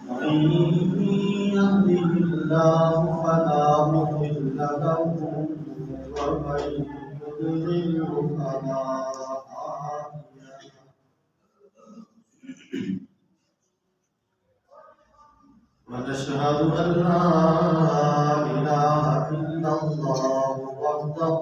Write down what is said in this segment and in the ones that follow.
من يهده الله فلا مضل له ومن يضلله فلا هادي له. ونشهد أن لا إله إلا الله وحده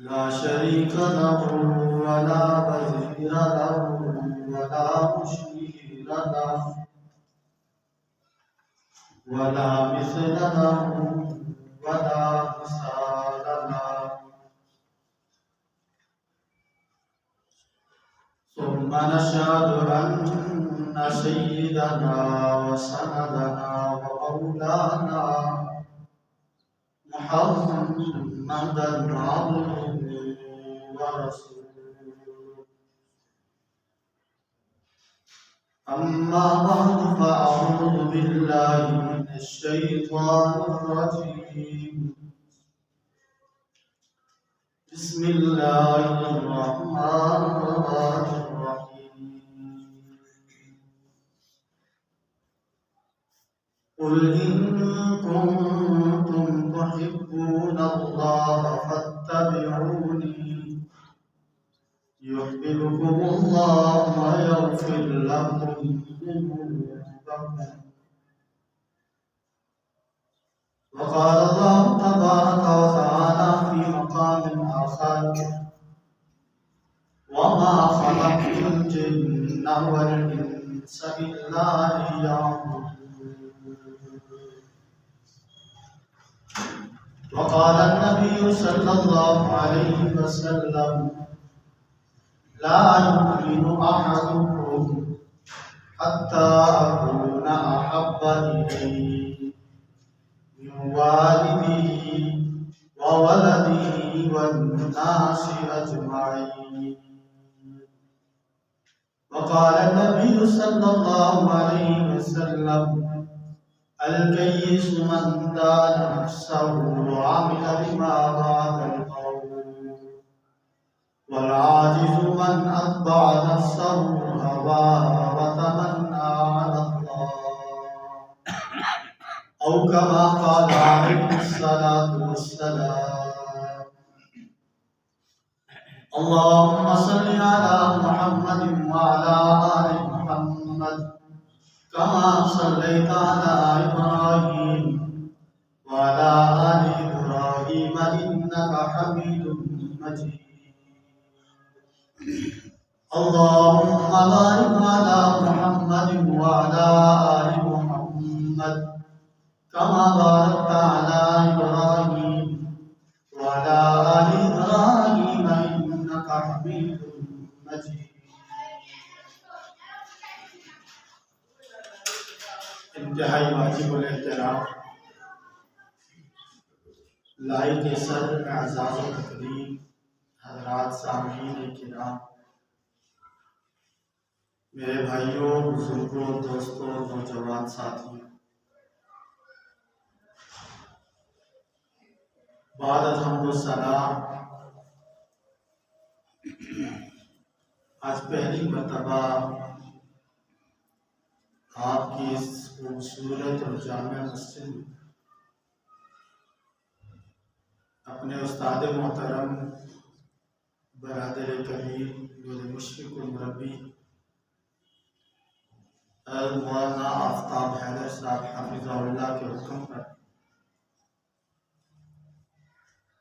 لا شريك له ولا وزير له ولا مشير له ولا مثل له ولا مثال له. ثم نشهد أن سيدنا وسندنا ومولانا محمدا عبده ورسوله. أما بعد فأعوذ بالله من الشيطان الرجيم. بسم الله الرحمن الرحيم. قل إن كنتم تحبون الله فاتبعوني يحببكم الله ويغفر لكم ذنوبكم. وقال الله تبارك وتعالى في مقام آخر: وما خلقت الجن والإنس إلا ليعبدون. وقال النبي صلى الله عليه وسلم: لا يؤمن أحدكم حتى أكون أحب إليه من والده وولده والناس أجمعين. وقال النبي صلى الله عليه وسلم: الكيس من دان نفسه وعمل بما بعد الموت، والعاجز من أتبع نفسه هواها وتمنى على الله، أو كما قال عليه الصلاة والسلام. اللهم صل على محمد وعلى آل محمد كما صليت على إبراهيم وعلى آل إبراهيم إنك حميد مجيد. اللهم بارك على محمد وعلى آل محمد كما باركت على إبراهيم وعلى آل إبراهيم إنك حميد مجيد. انتہائی واجب الاحترام لائق سر اعزاز و تکریم حضرات سامعین کرام، میرے بھائیوں، بزرگوں، دوستوں، نوجوان ساتھیوں، بعد الحمد والثناء آج پہلی مرتبہ آپ کی اس خوبصورت اور جامع مسجد میں اپنے استاد محترم برادر کبیر میرے مشفق و مربی مولانا آفتاب حیدر صاحب حفظہ اللہ کے حکم پر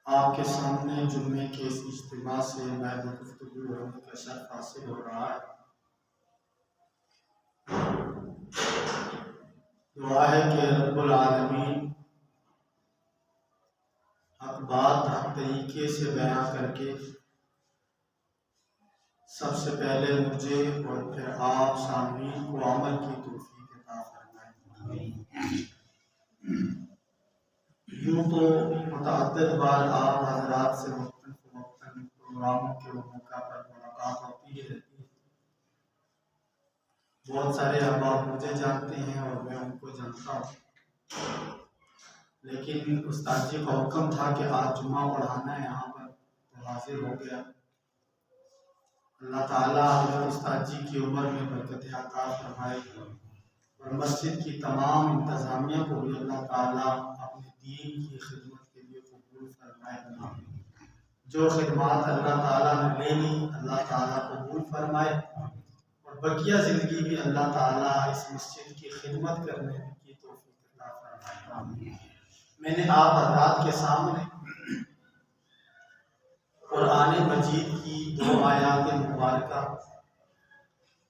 آپ کے سامنے جمعے کے اس اجتماع سے میں گفتگو ہونے کا شرف حاصل ہو رہا ہے۔ دعا ہے کہ رب العالمین حق بات حق طریقے سے بیان کر کے سب سے پہلے مجھے اور پھر آپ سامعین کو عمل کی توفیق عطا فرمائیں۔ یوں تو متعدد بار آپ حضرات سے مختلف پروگراموں کے موقع پر ملاقات ہوتی ہی رہتی ہے۔ بہت سارے احباب مجھے جانتے ہیں اور میں ان کو جانتا ہوں، لیکن استاد جی کا حکم تھا کہ آج جمعہ پڑھانا ہے یہاں پر، تو حاضر ہو گیا۔ اللہ تعالیٰ حضرت استاد جی کی عمر میں برکت عطا فرمائے اور مسجد کی تمام انتظامیہ کو بھی اللہ تعالیٰ اپنے دین کی خدمت کے لیے قبول فرمائے۔ جو خدمات اللہ تعالیٰ نے لے لی اللہ تعالیٰ قبول فرمائے، اور بقیہ زندگی بھی اللہ تعالیٰ اس مسجد کی خدمت کرنے کی توفیق عطا فرمائے۔ میں نے آپ حضرات کے سامنے قرآن مجید کی 2 آیات مبارکہ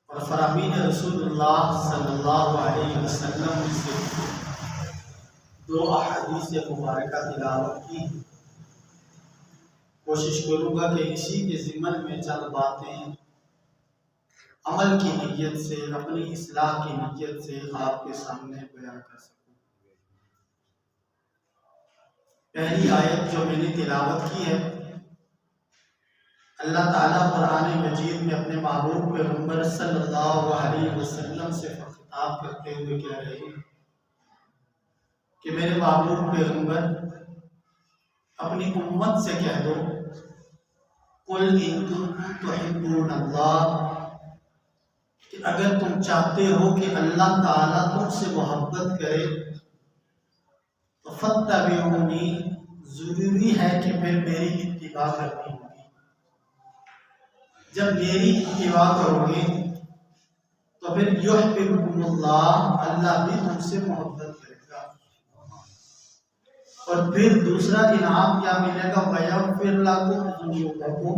اور فرامین رسول اللہ صلی اللہ علیہ وسلم سے 2 احادیث مبارکہ تلاوت کی۔ کوشش کروں گا کہ اسی کے ضمن میں چند باتیں عمل کی نیت سے، اپنی اصلاح کی نیت سے آپ کے سامنے بیان کر سکوں۔ پہلی آیت جو میں نے تلاوت کی ہے، اللہ تعالیٰ قرآن مجید میں اپنے محبوب پیغمبر صلی اللہ علیہ وسلم سے خطاب کرتے ہوئے کہہ رہے ہیں کہ میرے محبوب پیغمبر اپنی امت سے کہہ دو، قل ان کنتم تحبون اللہ، کہ اگر تم چاہتے ہو کہ اللہ تعالیٰ تم سے محبت کرے تو فاتبعونی، ضروری ہے کہ پھر میری اتباع کرنی ہوگی۔ جب میری اتباع کرو گے تو پھر یحببکم اللہ، اللہ بھی تم سے محبت کرے گا، اور پھر دوسرا انعام کیا ملے گا؟ وَيَغْفِرْ لَكُمْ ذُنُوبَكُمْ،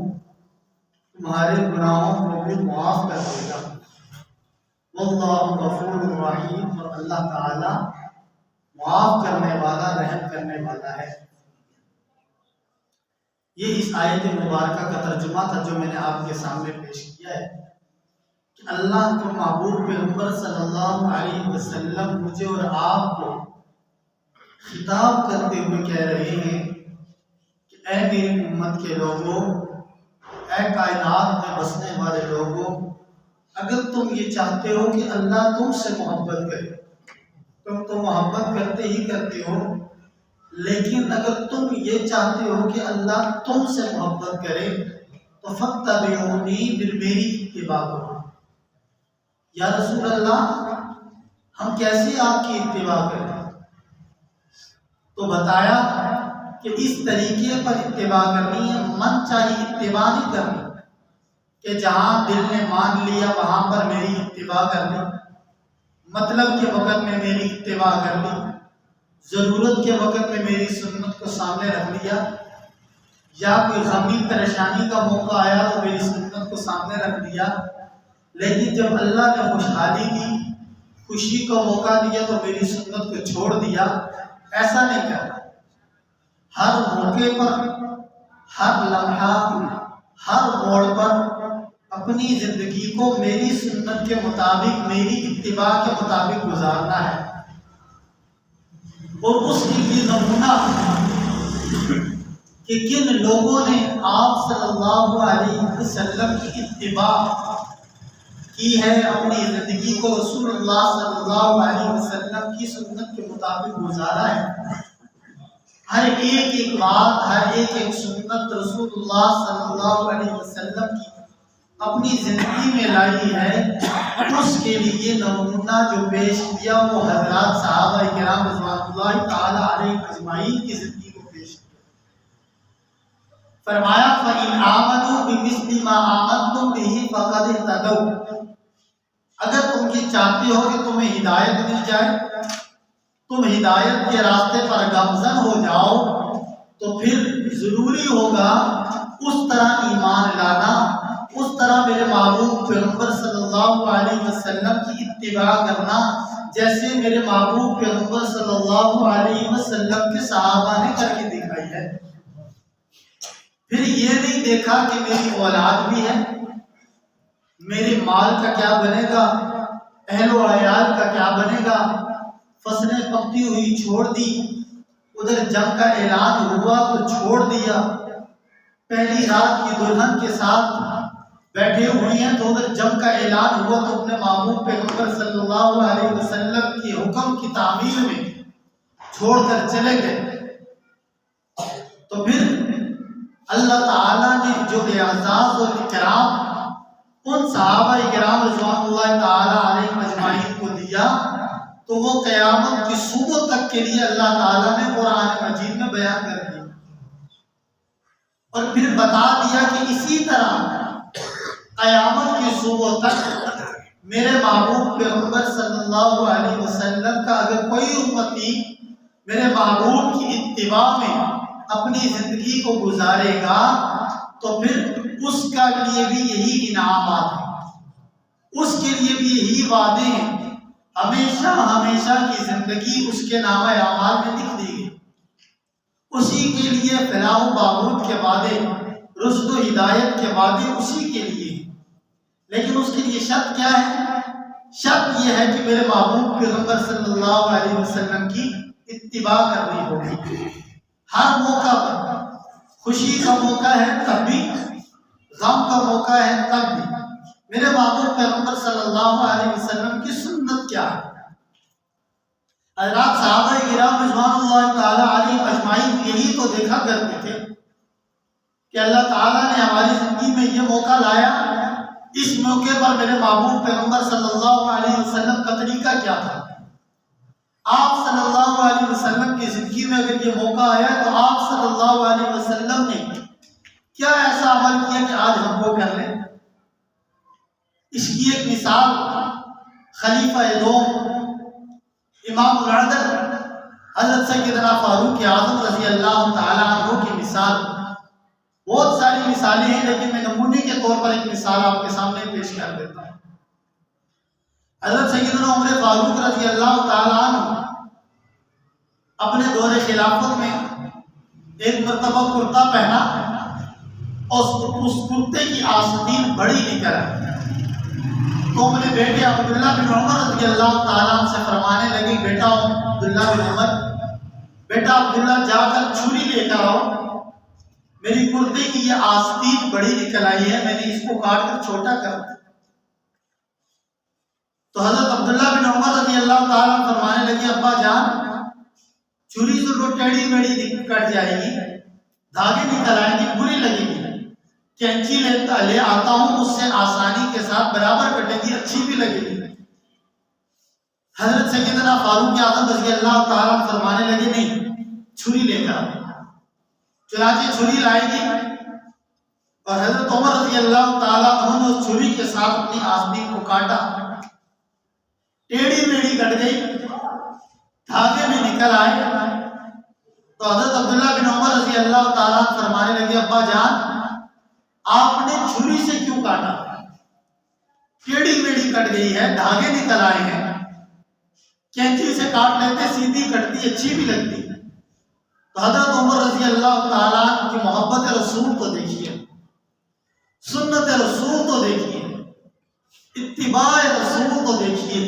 تمہارے گناہوں کو بھی معاف کر دے گا۔ وَاللَّهُ غَفُورٌ رَحِيمٌ، اور اللہ تعالی معاف کرنے والا، رحم کرنے والا ہے۔ یہ اس آیت مبارکہ کا ترجمہ تھا جو میں نے آپ کے سامنے پیش کیا ہے کہ اللہ کے محبوب پیغمبر صلی اللہ علیہ وسلم مجھے اور آپ کو خطاب کرتے ہوئے کہہ رہے ہیں کہ اے میری امت کے لوگوں، اے کائنات میں بسنے والے لوگوں، اگر تم یہ چاہتے ہو کہ اللہ تم سے محبت کرے، تم تو محبت کرتے ہی کرتے ہو، لیکن اگر تم یہ چاہتے ہو کہ اللہ تم سے محبت کرے تو فاتبعونی، پھر میری اتباع کرو۔ یا رسول اللہ، ہم کیسے آپ کی اتباع کریں؟ تو بتایا کہ اس طریقے پر اتباع کرنی ہے، من چاہی اتباع نہیں کرنی کہ جہاں دل نے مان لیا وہاں پر میری اتباع کر لی، مطلب کے وقت میں میری اتباع کر لی، ضرورت کے وقت میں میری سنت کو سامنے رکھ لیا، یا کوئی غمی پریشانی کا موقع آیا تو میری سنت کو سامنے رکھ دیا، لیکن جب اللہ نے خوشحالی دی، خوشی کا موقع دیا تو میری سنت کو چھوڑ دیا، ایسا نہیں کرنا۔ ہر موقع پر، ہر لمحہ، ہر موڑ پر اپنی زندگی کو میری سنت کے مطابق، میری اتباع کے مطابق گزارنا ہے، اور اس کے لیے نمونہ کہ کن لوگوں نے آپ صلی اللہ علیہ وسلم کی اتباع کی ہے، اپنی زندگی کو رسول اللہ صلی اللہ علیہ وسلم کی سنت کے مطابق گزارا ہے۔ ہر ایک بات، ہر ایک سنت رسول اللہ صلی اللہ علیہ وسلم کی اپنی زندگی میں لائی ہے، اس کے لیے نمونہ جو پیش کیا وہ حضرات صحابہ کرام رضوان اللہ تعالی علیہ اجمعین کی زندگی کو پیش کیا۔ فرمایا فَإِنْ آمَنُوا بِمِثْلِ مَا آمَنْتُمْ بِهِ فَقَدِ اهْتَدَوْا، اگر تم یہ چاہتے ہو کہ تمہیں ہدایت مل جائے، تم ہدایت کے راستے پر گامزن ہو جاؤ، تو پھر ضروری ہوگا اس طرح ایمان لانا، اس طرح میرے محبوب پیغمبر صلی اللہ علیہ وسلم کی اتباع کرنا جیسے میرے محبوب پیغمبر صلی اللہ علیہ وسلم کے صحابہ نے کر کے دکھائی ہے۔ پھر یہ نہیں دیکھا کہ میری اولاد بھی ہے، میرے مال کا کیا بنے گا، اہل و عیال کا کیا بنے گا، فصلیں پکتی ہوئی چھوڑ دی، ادھر جنگ کا اعلان ہوا تو چھوڑ دیا، پہلی رات کی دلہن کے ساتھ بیٹھے ہوئے ہیں تو ادھر جنگ کا اعلان ہوا تو اپنے محبوب پیغمبر صلی اللہ علیہ وسلم کے حکم کی تعمیل میں چھوڑ کر چلے گئے، تو پھر اللہ تعالیٰ نے جو اعزاز اور اکرام ان صحابہ کرام رضوان اللہ تعالیٰ علیہم اجمعین کو دیا، تو وہ قیامت کی صبح تک کے لیے اللہ تعالیٰ نے قرآن مجید میں بیان کر دیا، اور پھر بتا دیا کہ اسی طرح قیامت کی صبح تک میرے محبوب پیغمبر صلی اللہ علیہ وسلم کا اگر کوئی امتی میرے محبوب کی اتباع میں اپنی زندگی کو گزارے گا تو پھر اس کا لیے بھی یہی انعامات ہیں، اس کے لیے بھی یہی وعدے ہیں، ہمیشہ ہمیشہ کی زندگی اس کے نامہ اعمال میں لکھ دی گئی، اسی کے لیے فلاح و بہبود کے وعدے، رشد و ہدایت کے وعدے اسی کے لیے، لیکن اس کے لیے شرط کیا ہے؟ شرط یہ ہے کہ میرے محبوب پیغمبر صلی اللہ علیہ وسلم کی اتباع کرنی ہوگی، ہر موقع پر، خوشی کا موقع ہے تب بھی، غم کا موقع ہے تب بھی، میرے محبوب پیغمبر صلی اللہ علیہ وسلم کی سنت کیا ہے؟ حضرات صحابہ کرام رضوان اللہ تعالیٰ علیہ اجمعین یہی تو دیکھا کرتے تھے کہ اللہ تعالیٰ نے ہماری زندگی میں یہ موقع لایا، اس موقع پر میرے محبوب پیغمبر صلی اللہ علیہ وسلم کا طریقہ کیا تھا؟ آپ صلی اللہ علیہ وسلم کی زندگی میں اگر یہ موقع آیا تو آپ صلی اللہ علیہ وسلم نے کیا ایسا عمل کیا کہ آج ہم وہ کر لیں؟ اس کی ایک مثال خلیفہ دوم امام العدل حضرت سیدنا فاروق اعظم رضی اللہ تعالیٰ عنہ کی مثال، بہت ساری مثالیں ہیں لیکن میں نمونے کے طور پر ایک مثال آپ کے سامنے پیش کر دیتا ہوں۔ حضرت سیدنا عمر فاروق رضی اللہ تعالیٰ عنہ اپنے دور خلافت میں ایک مرتبہ کرتا پہنا اور اس کرتے کی آستین بڑی نکل آئی، تو اپنے بیٹے عبداللہ بن عمر رضی اللہ تعالیٰ عنہ سے فرمانے لگے، بیٹا عبداللہ بن عمر، بیٹا عبداللہ جا کر چھری لے کر آؤ، میری کرتے کی یہ آستین بڑی نکل آئی ہے، میں نے اس کو کاٹ کر چھوٹا کر دیا۔ تو حضرت عبداللہ بن عمر رضی اللہ تعالیٰ فرمانے لگے، ابا جان چھری تو ٹیڑھی میڑھی کٹ جائے گی، دھاگے نکل آئیں گی، بری لگے گی، کینچی لے آتا ہوں، اس سے آسانی کے ساتھ برابر کٹے گی، اچھی بھی لگے گی۔ حضرت سیدنا فاروق اعظم رضی اللہ تعالیٰ فرمانے لگے، نہیں، چھری لے کر، چنانچہ چھری لائے گی، اور حضرت عمر رضی اللہ تعالیٰ عنہ نے اس چھری کے ساتھ اپنی آستین کو کاٹا، ٹیڑھی میڑھی کٹ گئی، دھاگے میں نکل آئے، تو حضرت عبداللہ بن عمر رضی اللہ تعالیٰ فرمانے لگے، ابا جان آپ نے چھری سے کیوں کاٹا؟ ٹیڑھی میڑھی کٹ گئی ہے، دھاگے نکل آئے ہیں، کینچی سے کاٹ لیتے سیدھی کٹتی، اچھی بھی لگتی۔ تو حضرت عمر رضی اللہ تعالیٰ کی محبت رسول کو دیکھیے، سنت رسول کو دیکھیے، اتباع رسول کو دیکھیے۔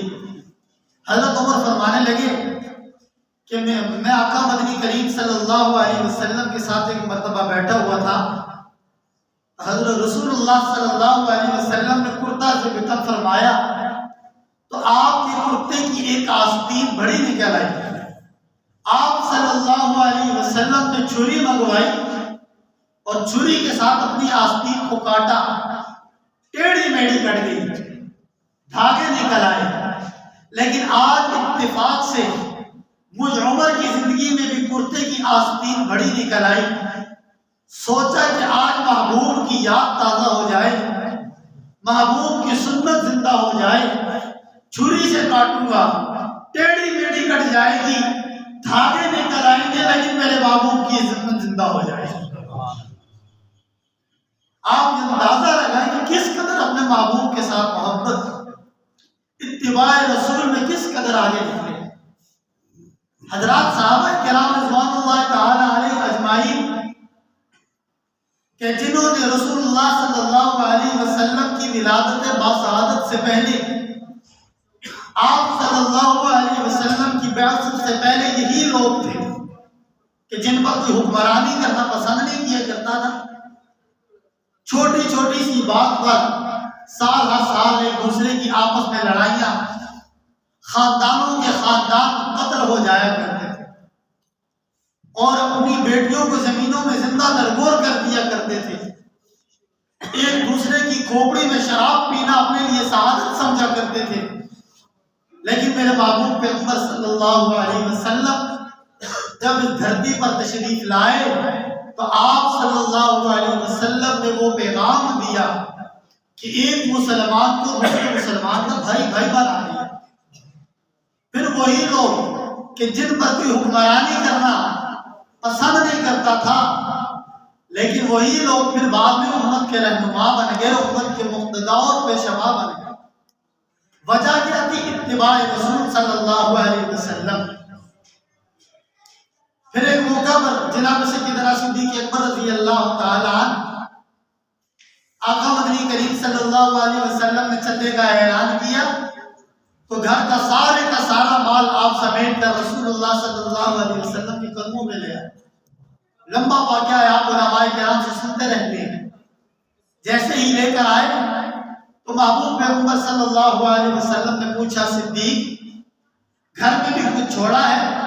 حضرت عمر فرمانے لگے کہ میں آقا مدنی کریم صلی اللہ علیہ وسلم کے ساتھ ایک مرتبہ بیٹھا ہوا تھا، حضرت رسول اللہ صلی اللہ علیہ وسلم نے کرتا سے بطن فرمایا تو آپ کے کرتے کی ایک آستین بڑی نکل آئی، آپ صلی اللہ علیہ وسلم نے چھری منگوائی اور چھری کے ساتھ اپنی آستین کو کاٹا، ٹیڑھی میڑھی کٹ گئی، دھاگے نکل آئے، لیکن آج اتفاق سے مجھ عمر کی زندگی میں بھی کرتے کی آستین بڑی نکل آئی، سوچا کہ آج محبوب کی یاد تازہ ہو جائے، محبوب کی سنت زندہ ہو جائے، چھری سے کاٹوں گا، ٹیڑھی میڑھی کٹ جائے گی، دھاگے نکل آئیں گے، لیکن میرے محبوب کی سنت زندہ ہو جائے گی۔ آپ یہ اندازہ لگائیں کہ کس قدر اپنے محبوب کے ساتھ محبت، اتباع رسول میں کس قدر آگے نکلے۔ حضرات صحابہ کرام رضوان اللہ تعالی علیہ اجمعین کہ جنہوں نے رسول اللہ صلی اللہ علیہ وسلم کی ولادت باسعادت سے پہلے، آپ صلی اللہ علیہ وسلم کی بعثت سے پہلے یہی لوگ تھے کہ جن پر کوئی حکمرانی کرنا پسند نہیں کیا کرتا تھا، چھوٹی چھوٹی سی بات پر سال ہر سال ایک دوسرے کی آپس میں لڑائیاں، خاندانوں کے خاندان قتل ہو جایا کرتے تھے، اور اپنی بیٹیوں کو زمینوں میں زندہ درگور کر دیا کرتے تھے، ایک دوسرے کی کھوپڑی میں شراب پینا اپنے لیے سعادت سمجھا کرتے تھے۔ لیکن میرے محبوب پیغمبر صلی اللہ علیہ وسلم جب اس دھرتی پر تشریف لائے تو آپ صلی اللہ علیہ وسلم نے وہ پیغام دیا کہ ایک مسلمان کو دوسرے مسلمان کا بھائی بھائی بنا دیا۔ پھر وہی لوگ کہ جن پر کوئی حکمرانی کرنا پسند نہیں کرتا تھا، لیکن وہی لوگ پھر بعد میں امت کے رہنما بن گئے، امت کے مقتدا اور پیشوا بن گئے۔ وجہ کیا تھی؟ اتباع رسول صلی اللہ علیہ وسلم۔ پھر ایک موقع پر جناب سیدنا صدیق اکبر رضی اللہ تعالیٰ عنہ آقا مدنی کریم صلی اللہ علیہ وسلم نے چندے کا اعلان کیا تو گھر کا سارا مال آپ سمیٹ کر رسول اللہ صلی اللہ علیہ وسلم کے قدموں میں لے آئے۔ لمبا واقعہ ہے، آپ علماء کرام سے سنتے رہتے ہیں۔ جیسے ہی لے کر آئے تو محبوب پیغمبر صلی اللہ علیہ وسلم نے پوچھا، صدیق گھر میں بھی کچھ چھوڑا ہے؟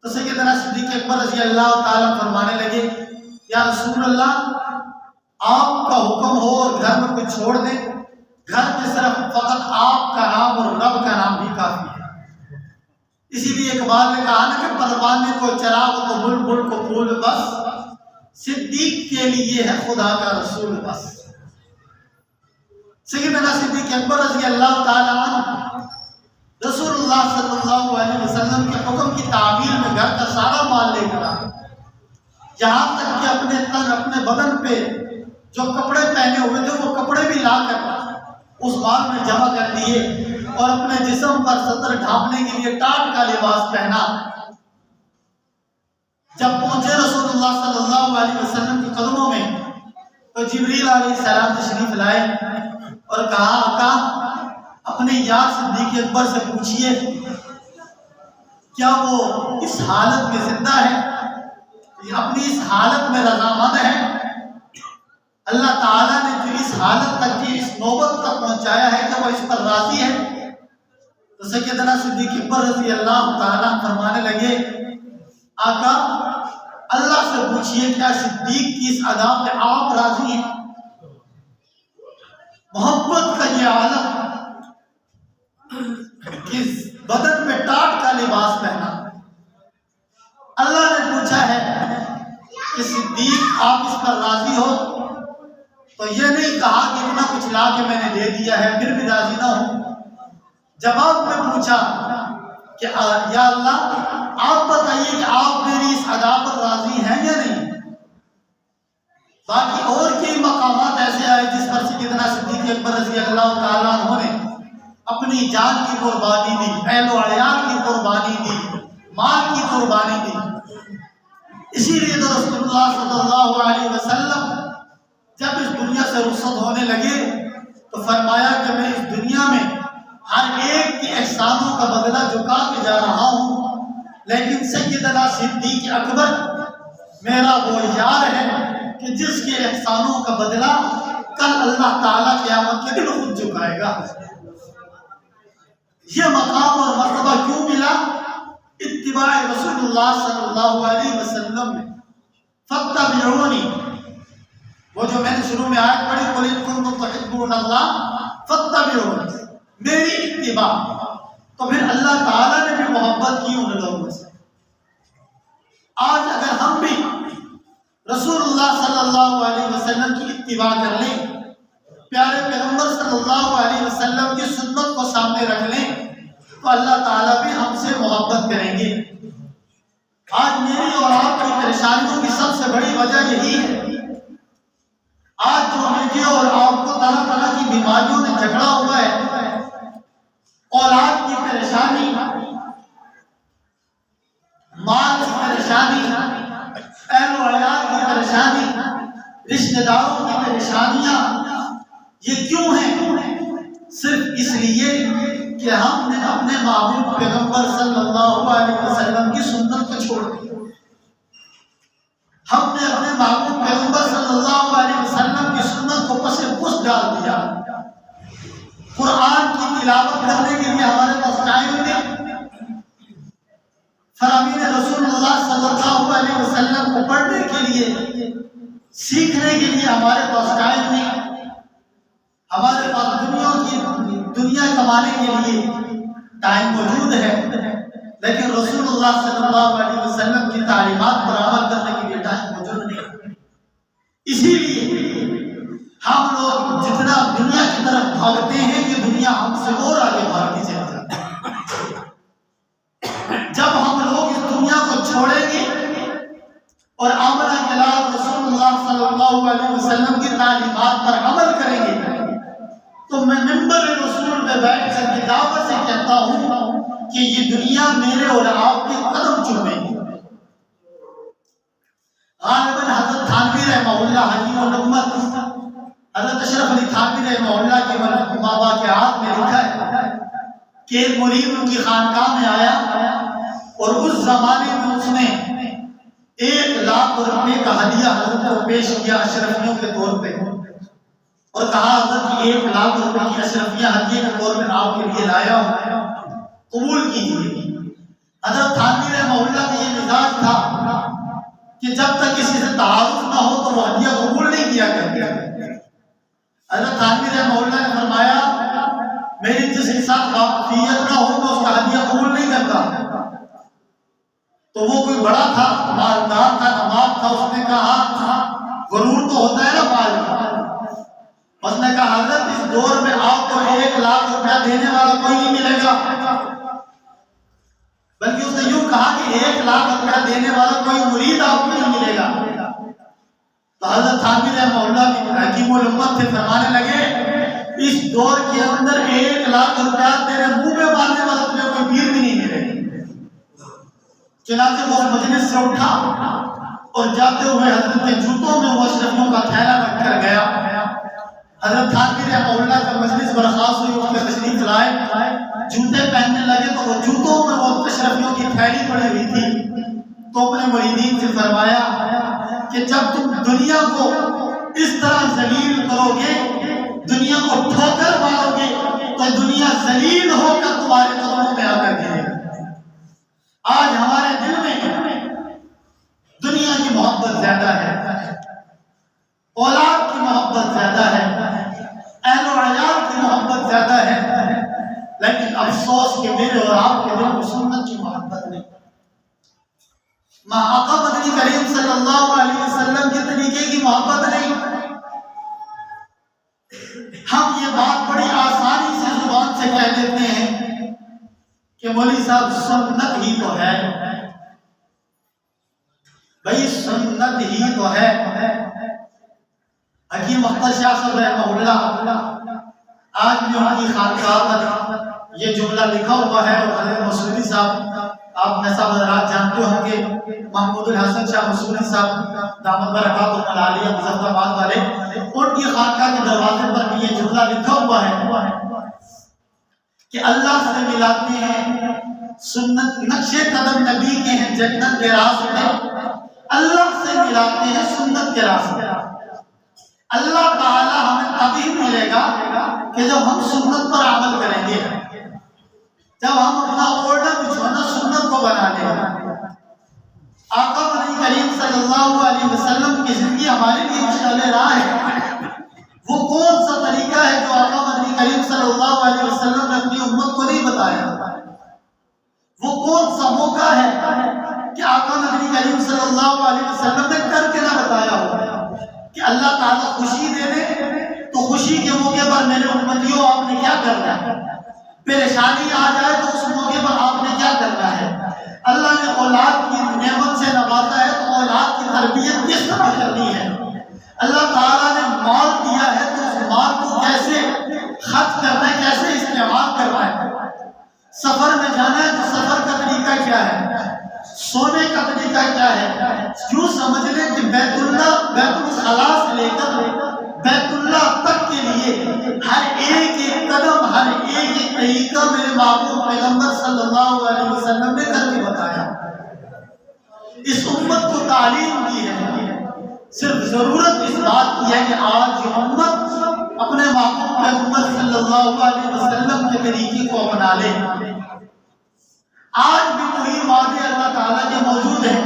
تو سیدنا صدیق اکبر رضی اللہ تعالیٰ فرمانے لگے، یا رسول اللہ آپ کا حکم ہو اور گھر میں کچھ چھوڑ دیں، گھر میں صرف فقط آپ کا نام اور رب کا نام بھی کافی ہے۔ اسی لیے اقبال نے کہا نا کہ پروانے کو چراغ کو بلبل کو پھول بس، صدیق کے لیے ہے خدا کا رسول بس۔ سیدنا صدیق اکبر رضی اللہ تعالیٰ عنہ رسول اللہ صلی اللہ علیہ وسلم کے حکم کی تعمیل میں گھر کا سارا مال لے کر آئے، یہاں تک کہ اپنے تن اپنے بدن پہ جو کپڑے پہنے ہوئے تھے وہ کپڑے بھی لا کر اس مال میں جمع کر دیے اور اپنے جسم پر سطر ڈھانپنے کے لیے ٹاٹ کا لباس پہنا۔ جب پہنچے رسول اللہ صلی اللہ علیہ وسلم کے قدموں میں تو جبریل علیہ السلام تشریف لائے اور کہا، آقا اپنے یار صدیق اکبر سے پوچھئے کیا وہ اس حالت میں زندہ ہے، اپنی اس حالت میں رضامند ہے؟ اللہ تعالیٰ نے جو اس حالت تک کی اس نوبت تک پہنچایا ہے کہ وہ اس پر راضی ہے؟ تو سیدنا صدیق اکبر رضی اللہ تعالیٰ فرمانے لگے، آقا اللہ سے پوچھئے کیا صدیق کی اس ادا پہ آپ راضی ہیں؟ محبت کا یہ عالم کہ بدن پہ ٹاٹ کا لباس پہنا۔ اللہ نے پوچھا ہے کہ صدیق آپ اس پر راضی ہو؟ تو یہ نہیں کہا کہ اتنا کچھ لا کے میں نے دے دیا ہے پھر بھی راضی نہ ہوں۔ جواب میں پوچھا کہ یا اللہ آپ بتائیے کہ آپ میری اس ادا پر راضی ہیں یا نہیں؟ باقی اور کئی مقامات ایسے آئے جس پر سیدنا صدیق اکبر رضی اللہ تعالیٰ عنہ نے اپنی جان کی قربانی دی، اہل و عیال کی قربانی دی، مال کی قربانی دی۔ اسی لیے تو رسول اللہ صلی اللہ علیہ وسلم جب اس دنیا سے رخصت ہونے لگے تو فرمایا کہ میں اس دنیا میں ہر ایک کے احسانوں کا بدلہ چکا کے جا رہا ہوں، لیکن سیدنا صدیق اکبر میرا وہ یار ہے کہ جس کے احسانوں کا بدلہ کل اللہ تعالیٰ قیامت کے دن خود چکائے گا۔ یہ مقام اور مرتبہ کیوں ملا؟ اتباع رسول اللہ صلی اللہ علیہ وسلم میں۔ فاتبعونی، وہ جو میں نے شروع میں آیت پڑھی، قل ان کنتم تحبون اللہ فاتبعونی، میری اتباع۔ تو پھر اللہ تعالیٰ نے بھی محبت کی ان لوگوں سے۔ آج اگر ہم بھی رسول اللہ صلی اللہ علیہ وسلم کی اتباع کر لیں، پیارے پیغمبر صلی اللہ علیہ وسلم کی سنت کو سامنے رکھ لیں تو اللہ تعالیٰ بھی ہم سے محبت کریں گے۔ آج میری اور آپ کی پریشانیوں کی سب سے بڑی وجہ یہی ہے۔ آج جو مجھے اور آپ کو طرح طرح کی بیماریوں نے جھگڑا ہوا ہے، اولاد کی پریشانی، مال کی پریشانی، اہل و عیال کی پریشانی، رشتہ داروں کی پریشانیاں، یہ کیوں ہیں؟ صرف اس لیے کہ ہم نے اپنے محبوب پیغمبر صلی اللہ علیہ وسلم کی سنت کو چھوڑ دیا۔ ہم نے اپنے محبوب پیغمبر صلی اللہ علیہ وسلم کی سنت کو پس پش ڈال دیا۔ قرآن کی تلاوت کرنے کے لیے ہمارے پاس ٹائم نہیں، فرامین رسول اللہ صلی اللہ سیکھنے کے لیے ہمارے پاس ٹائم نہیں، ہمارے پاس دنیا کمانے کے لیے ٹائم موجود ہے، لیکن رسول اللہ صلی اللہ علیہ وسلم کی تعلیمات پر عمل کرنے کے لیے ٹائم موجود نہیں۔ اسی لیے ہم لوگ جتنا دنیا کی طرف بھاگتے ہیں کہ دنیا ہم سے اور آگے بھاگتی چلی جاتی ہے۔ جب ہم لوگ اس دنیا کو چھوڑیں گے اور آمنہ کلام رسول اللہ صلی اللہ علیہ وسلم کی تعلیمات پر عمل کریں گے تو میں منبر رسول میں بیٹھ کر کے دعوت سے کہتا ہوں کہ یہ دنیا میرے اور آپ کے قدم چومے گی۔ غالباً حضرت تھانوی رحمہ اللہ حکیم الامت حضرت اشرف علی تھانوی رحمہ اللہ کے مابا کے ہاتھ میں لکھا ہے کہ ایک مرید ان کی خانقاہ میں آیا اور اس زمانے میں اس نے 1,00,000 روپے کا ہدیہ حضرت کو پیش کیا اشرفیوں کے طور پہ، اور کہا حضرت کہ 1,00,000 روپے کی اشرفیہ ہدیے کے طور پہ آپ کے لیے لایا ہوں، قبول کیجیے۔ حضرت تھانوی رحمہ اللہ کا یہ مزاج تھا کہ جب تک کسی سے تعارف نہ ہو تو وہ ہدیہ قبول نہیں کیا کرتے۔ حضرت تھانوی رحمہ اللہ نے فرمایا میری جس کے ساتھ واقفیت نہ ہو تو اس کا ہدیہ قبول نہیں کرتا۔ تو وہ کوئی بڑا تھا، مالدار تھا، نواب تھا، اس نے کہا غرور تو ہوتا ہے نا مال کا، اس نے کہا حضرت اس دور میں آپ کو 1,00,000 روپیہ دینے والا کوئی نہیں ملے گا، بلکہ اس نے یوں کہا کہ 1,00,000 روپیہ دینے والا کوئی مرید آپ کو نہیں ملے گا۔ تو حضرت تھانوی رحمہ اللہ کی حکیم الامت سے فرمانے لگے اس دور کے اندر 1,00,000 روپیہ تیرے منہ میں مارنے والا تجھے کوئی پیر بھی نہیں ملے۔ چنانچہ وہ مجلس سے اٹھا اور جاتے ہوئے حضرت کے جوتوں میں وہ اشرفیوں کا تھیلا رکھ کر گیا۔ حضرت تھانوی رحمہ اللہ کا مجلس برخاست ہوئی، اس کے تشریف لائے، جوتے پہننے لگے تو وہ جوتوں میں وہ اشرفیوں کی تھیلی پڑی ہوئی تھی۔ تو اپنے مریدین سے فرمایا کہ جب تم دنیا کو اس طرح ذلیل کرو گے، دنیا کو ٹھوکر مارو گے تو دنیا ذلیل ہو کر تمہارے قدموں میں آ کر گرے گی۔ آج ہمارے دل میں دنیا کی محبت زیادہ ہے، اولاد کی محبت زیادہ ہے، اہل و عیال کی محبت زیادہ ہے، لیکن افسوس کہ میرے اور آپ کے دل میں سنت کی محبت نہیں، آقا مدنی کریم صلی اللہ علیہ وسلم کے طریقے کی محبت نہیں۔ ہم یہ بات بڑی آسانی سے زبان سے کہہ دیتے ہیں کہ مولوی صاحب سنت ہی تو ہے، بھائی سنت ہی تو ہے۔ حکیم اختر شاہ صاحب رحمہ اللہ آج بھی ان کی خانقاہ پر یہ جملہ لکھا ہوا ہے، اور حضرت مسعودی صاحب آپ میں سب حضرات جانتے ہوں گے، محمود الحسن شاہ مسعودی صاحب دامت برکاتہم العالیہ مظفر آباد والے، ان کی خانقاہ کے دروازے پر بھی یہ جملہ لکھا ہوا ہے کہ اللہ سے ملاتے ہیں سنت، نقش قدم نبی کے ہیں جنت کے راستے، اللہ سے ملاتے ہیں سنت کے راستے۔ اللہ تعالی ہمیں تبھی ملے گا کہ جب ہم سنت پر عمل کریں گے، جب ہم اپنا اوڑھنا بچھونا سنت کو بنا لیں گے۔ آقا مدنی کریم صلی اللہ علیہ وسلم کی زندگی ہمارے لیے مشعل راہ ہے۔ وہ کون سا طریقہ ہے جو آقا مدنی کریم صلی اللہ علیہ وسلم نے اپنی امت کو نہیں بتایا؟ وہ کون سا موقع ہے کہ آقا مدنی کریم صلی اللہ علیہ وسلم نے کر کے نہ بتایا ہو کہ اللہ تعالیٰ خوشی دے دے تو خوشی کے موقع پر میرے امتیوں آپ نے کیا کرنا ہے، پریشانی آ جائے تو اس موقع پر آپ نے کیا کرنا ہے۔ اللہ نے اولاد کی نعمت سے نوازا ہے تو اولاد کی تربیت کس طرح کرنی ہے۔ اللہ تعالیٰ نے مال دیا ہے تو اس مال کو کیسے خرچ کرنا ہے، کیسے استعمال کرنا ہے۔ سفر میں جانا ہے تو سفر کا طریقہ کیا ہے، سونے کا طریقہ کیا ہے۔ یوں سمجھ لیں کہ بیت الخلاء سے لے کر بیت اللہ تک کے لیے ہر ایک قدم، ہر ایک طریقہ میرے محبوب پیغمبر صلی اللہ علیہ وسلم نے کر کے بتایا۔ اس امت کو تعلیم دی ہے، صرف ضرورت اس بات کی ہے کہ آج یہ امت اپنے محبوب پیغمبر صلی اللہ علیہ وسلم کے طریقے کو اپنا لے۔ آج بھی وہی وعدے اللہ تعالیٰ کے موجود ہیں،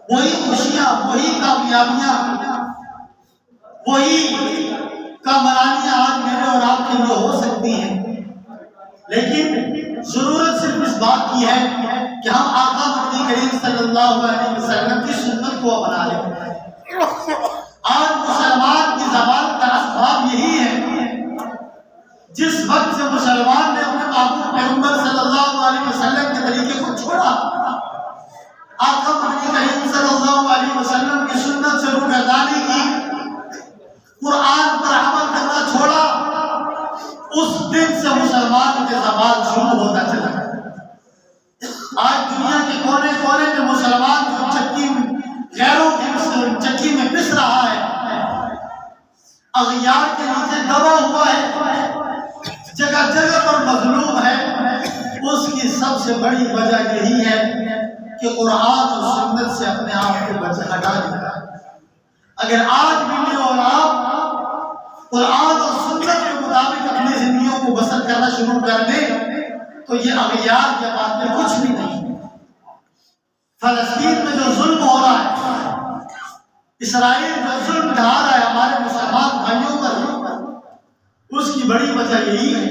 وہی خوشیاں، وہی کامیابیاں، وہی کامرانیاں آج میرے اور آپ کے لیے ہو سکتی ہیں، لیکن ضرورت صرف اس بات کی ہے کہ ہم آقا مدنی کریم صلی اللہ علیہ وسلم کی سنت کو اپنا لیں۔ آج مسلمان کی زوال کا اسباب یہی ہے، جس وقت سے مسلمان نے اپنے محبوب پیغمبر صلی اللہ علیہ وسلم کے طریقے کو چھوڑا، آقا مدنی کریم صلی اللہ علیہ وسلم کی سنت سے روگردانی کی، قرآن پر عمل کرنا چھوڑا، اس دن سے مسلمان کے زوال شروع ہوتا چلا۔ آج دنیا کے کونے کونے میں مسلمان جو غیروں کی چکی میں پس رہا ہے، اغیار کے نیچے دبا ہوا ہے، جگہ جگہ پر مظلوم ہے، اس کی سب سے بڑی وجہ یہی ہے کہ قرآن اور سنت سے اپنے آپ کو ہٹا دیا۔ اگر آج بھی میں اور آپ قرآن اور سنت کے مطابق اپنی زندگیوں کو بسر کرنا شروع کر دیں تو یہ اغیار جماعتیں کچھ بھی نہیں۔ فلسطین میں جو ظلم ہو رہا ہے، اسرائیل جو ظلم ڈھا رہا ہے ہمارے مسلمان بھائیوں پر، اس کی بڑی وجہ یہی ہے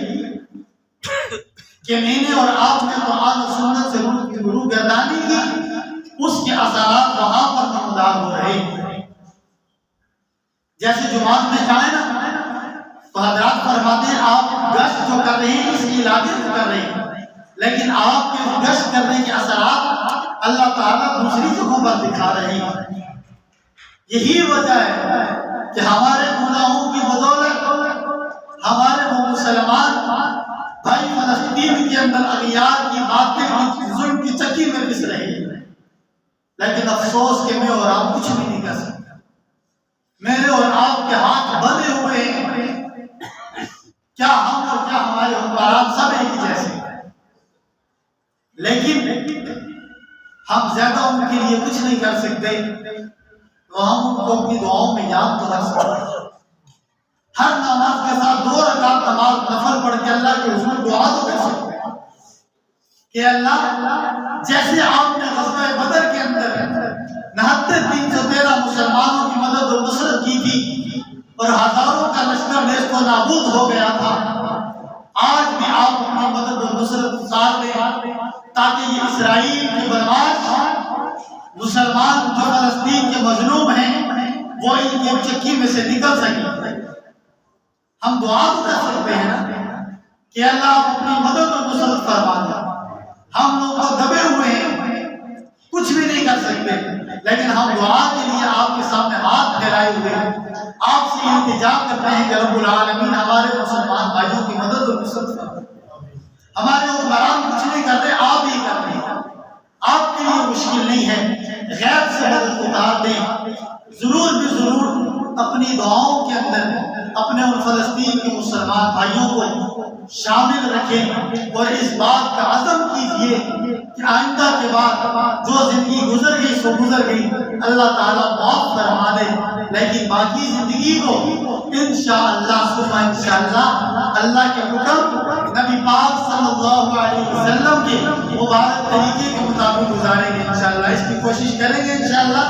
کہ میں نے اور آپ نے قرآن و سنت سے روگردانی کی، اس کے اثرات وہاں پر نمودار ہو رہے ہیں۔ جیسے جماعت میں جائیں نا تو حضرات فرماتے ہیں آپ گشت جو کر رہے ہیں اس علاقے میں کر رہے ہیں، لیکن آپ کے گشت کرنے کے اثرات اللہ تعالیٰ دوسری جگہوں پر دکھا رہے ہیں۔ یہی وجہ ہے کہ ہمارے گناہوں کی بدولت ہمارے وہ مسلمان بھائی فلسطین کے اندر اغیار کی باتیں ظلم کی چکی میں پس رہے ہیں، لیکن افسوس کہ میں اور آپ کچھ بھی نہیں کر سکتے۔ میرے اور آپ کے ہاتھ بندھے ہوئے ہیں، کیا ہم اور کیا ہمارے حکمران سب ایک جیسے ہیں، لیکن ہم زیادہ ان کے لیے کچھ نہیں کر سکتے، تو ہم ان کو اپنی دعاؤں میں یاد تو رکھ سکتے ہیں۔ ہر نماز کے ساتھ 2 رکعت نماز نفل پڑھ کے اللہ کے حضور دعا تو کر سکتے ہیں کہ اللہ جیسے آپ نے غزوہ بدر کے اندر 69,313 مسلمانوں کی مدد و نصرت کی تھی اور ہزاروں کا لشکر نیست و نابود ہو گیا تھا، آج بھی آپ اپنی مدد و نصرت اتار دیں تاکہ یہ اسرائیل کی بدماش مسلمان جو فلسطین کے مظلوم ہیں وہ ان کی چکی میں سے نکل سکیں۔ ہم دعا تو کر سکتے ہیں نا کہ اللہ آپ اپنی مدد و نصرت فرما دیں۔ ہم لوگ تو دبے ہوئے ہیں، کچھ بھی نہیں کر سکتے، لیکن ہم دعا کے لیے آپ کے سامنے ہاتھ پھیلائے ہوئے ہیں، آپ سے التجا کرتے ہیں کہ رب العالمین ہمارے مسلمان بھائیوں کی مدد و نصرت فرمائے۔ ہمارے حکمران کچھ نہیں کرتے، آپ ہی کرتے ہیں، آپ کے لیے مشکل نہیں ہے، غیب سے مدد اتار دیں۔ ضرور بھی ضرور اپنی دعاؤں کے اندر اپنے ان فلسطین کے مسلمان بھائیوں کو شامل رکھیں اور اس بات کا عزم کیجئے کہ آئندہ کے بعد جو زندگی گزر گئی سو گزر گئی، اللہ تعالیٰ معاف فرما دے، لیکن باقی زندگی کو انشاءاللہ ثم انشاءاللہ اللہ کے حکم نبی پاک صلی اللہ علیہ وسلم کے مبارک طریقے کے مطابق گزاریں گے انشاءاللہ۔ اس کی کوشش کریں گے انشاءاللہ۔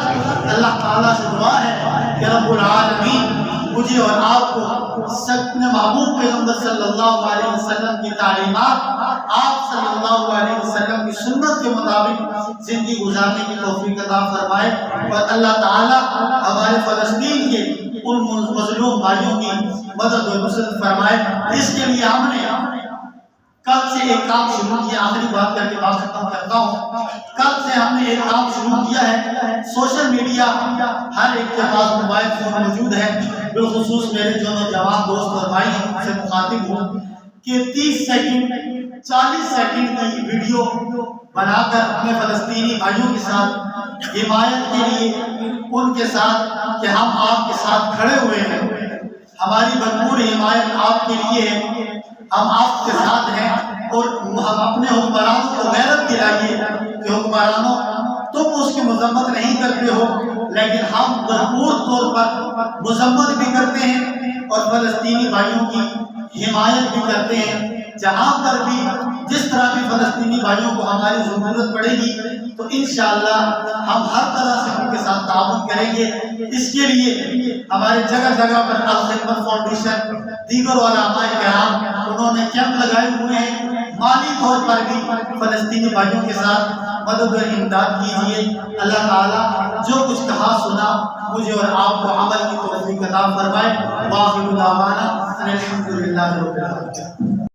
اللہ تعالیٰ سے دعا ہے کہ رب العالمین مجھے اور آپ کو اپنے محبوب پیغمبر صلی اللہ علیہ وسلم کی تعلیمات، آپ صلی اللہ علیہ وسلم کی سنت کے مطابق زندگی گزارنے کی توفیق عطا فرمائے، اور اللہ تعالیٰ ہمارے فلسطین کے ان مظلوم بھائیوں کی مدد و نصرت فرمائے۔ اس کے لیے ہم نے کل سے ایک کام شروع کیا، آخری بات کر کے بات ختم کرتا ہوں۔ کل سے ہم نے ایک کام شروع کیا ہے، سوشل میڈیا ہر ایک کے پاس موبائل فون موجود ہے، بالخصوص میرے جو نوجوان دوست اور بھائی ہیں ان سے مخاطب ہوں کہ 30 سیکنڈ 40 سیکنڈ کی ویڈیو بنا کر اپنے فلسطینی بھائیوں کے ساتھ حمایت کے لیے ان کے ساتھ کہ ہم آپ کے ساتھ کھڑے ہوئے ہیں، ہماری بھرپور حمایت آپ کے لیے ہے، ہم آپ کے ساتھ ہیں، اور ہم اپنے حکمرانوں کو غیرت دلائیے کہ حکمرانوں تم اس کی مذمت نہیں کرتے ہو، لیکن ہم بھرپور طور پر مذمت بھی کرتے ہیں اور فلسطینی بھائیوں کی حمایت بھی کرتے ہیں۔ جہاں پر بھی جس طرح بھی فلسطینی بھائیوں کو ہماری ضرورت پڑے گی تو انشاءاللہ ہم ہر طرح سے ان کے ساتھ تعاون کریں گے۔ اس کے لیے ہمارے جگہ جگہ پر الخدمت فاؤنڈیشن، دیگر علماء کرام انہوں نے کیمپ لگائے ہوئے ہیں۔ مالی طور پر بھی فلسطینی بھائیوں کے ساتھ مدد اور امداد کیجیے۔ اللہ تعالیٰ جو کچھ کہا سنا مجھے اور آپ کو عمل کی توفیق عطا فرمائے۔ وآخر دعوانا ان الحمد للہ رب العالمین۔